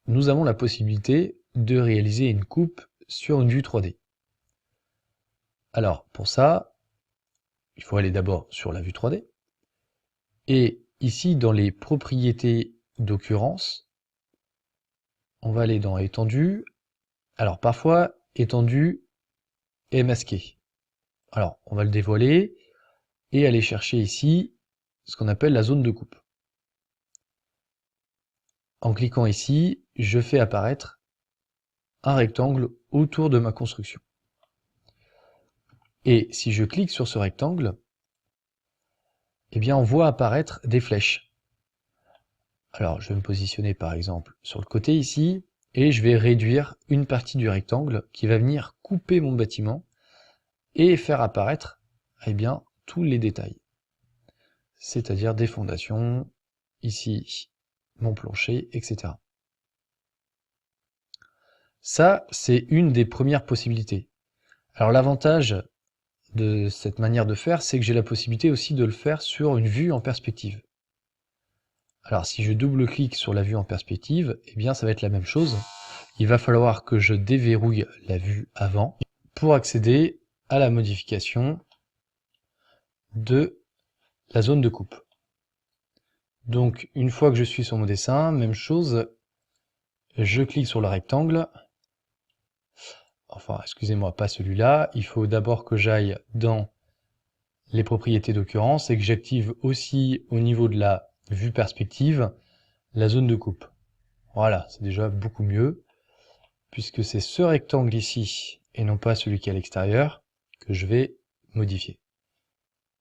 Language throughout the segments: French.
nous avons la possibilité de réaliser une coupe sur une vue 3D. Alors, pour ça, il faut aller d'abord sur la vue 3D. Et ici, dans les propriétés d'occurrence, on va aller dans étendu. Alors, parfois, étendu est masqué. Alors, on va le dévoiler et aller chercher ici ce qu'on appelle la zone de coupe. En cliquant ici, je fais apparaître un rectangle autour de ma construction. Et si je clique sur ce rectangle, eh bien on voit apparaître des flèches. Alors je vais me positionner par exemple sur le côté ici, et je vais réduire une partie du rectangle qui va venir couper mon bâtiment et faire apparaître eh bien, tous les détails. C'est-à-dire des fondations, ici mon plancher, etc. Ça, c'est une des premières possibilités. Alors l'avantage de cette manière de faire, c'est que j'ai la possibilité aussi de le faire sur une vue en perspective. Alors si je double-clique sur la vue en perspective, eh bien ça va être la même chose. Il va falloir que je déverrouille la vue avant pour accéder à la modification de la zone de coupe. Donc une fois que je suis sur mon dessin, même chose, je clique sur le rectangle. Enfin, excusez-moi, pas celui-là. Il faut d'abord que j'aille dans les propriétés d'occurrence et que j'active aussi au niveau de la vue perspective la zone de coupe. Voilà, c'est déjà beaucoup mieux, puisque c'est ce rectangle ici, et non pas celui qui est à l'extérieur, que je vais modifier.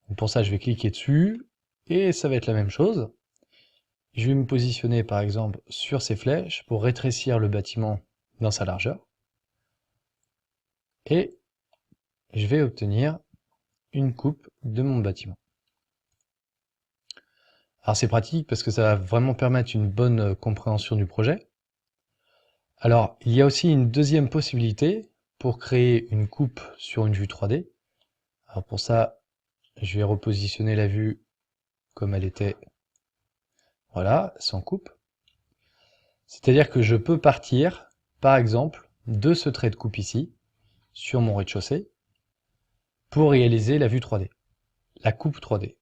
Donc pour ça, je vais cliquer dessus, et ça va être la même chose. Je vais me positionner par exemple sur ces flèches pour rétrécir le bâtiment dans sa largeur. Et je vais obtenir une coupe de mon bâtiment. Alors c'est pratique parce que ça va vraiment permettre une bonne compréhension du projet. Alors il y a aussi une deuxième possibilité pour créer une coupe sur une vue 3D. Alors pour ça, je vais repositionner la vue comme elle était, voilà, sans coupe. C'est-à-dire que je peux partir, par exemple, de ce trait de coupe ici, sur mon rez-de-chaussée, pour réaliser la vue 3D, la coupe 3D.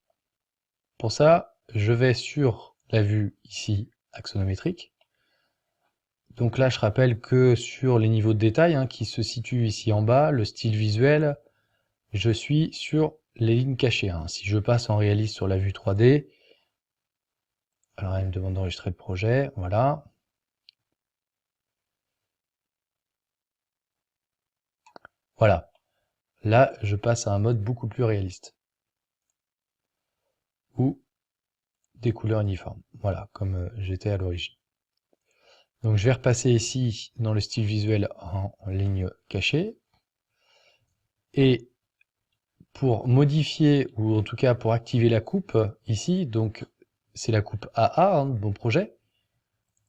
Pour ça, je vais sur la vue ici, axonométrique. Donc là, je rappelle que sur les niveaux de détail qui se situent ici en bas, le style visuel, je suis sur les lignes cachées. Si je passe en réaliste sur la vue 3D, alors elle me demande d'enregistrer le projet, voilà. Voilà. Là, je passe à un mode beaucoup plus réaliste. Ou des couleurs uniformes. Voilà, comme j'étais à l'origine. Donc je vais repasser ici dans le style visuel en ligne cachée. Et pour modifier, ou en tout cas pour activer la coupe, ici, donc c'est la coupe AA de mon projet.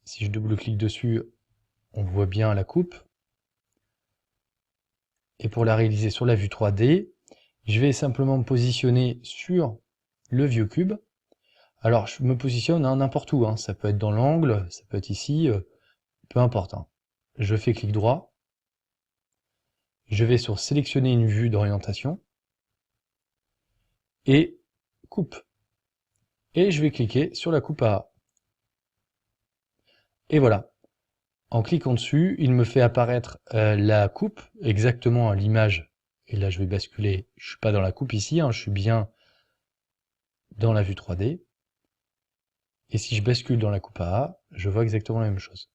Si je double-clique dessus, on voit bien la coupe. Et pour la réaliser sur la vue 3D, je vais simplement me positionner sur le vieux cube. Alors je me positionne n'importe où, ça peut être dans l'angle, ça peut être ici, peu importe. Je fais clic droit, je vais sur sélectionner une vue d'orientation, et coupe. Et je vais cliquer sur la coupe AA. Et voilà. En cliquant dessus, il me fait apparaître la coupe, exactement à l'image. Et là je vais basculer, je suis pas dans la coupe ici, je suis bien dans la vue 3D. Et si je bascule dans la coupe AA, je vois exactement la même chose.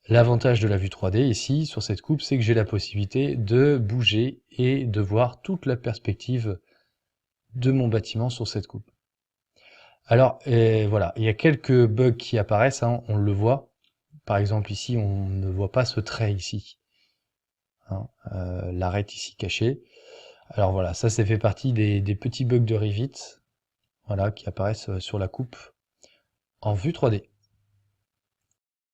L'avantage de la vue 3D ici, sur cette coupe, c'est que j'ai la possibilité de bouger et de voir toute la perspective de mon bâtiment sur cette coupe. Alors, voilà, il y a quelques bugs qui apparaissent, on le voit. Par exemple, ici, on ne voit pas ce trait ici. L'arête ici cachée. Alors voilà, ça fait partie des petits bugs de Revit, voilà, qui apparaissent sur la coupe en vue 3D.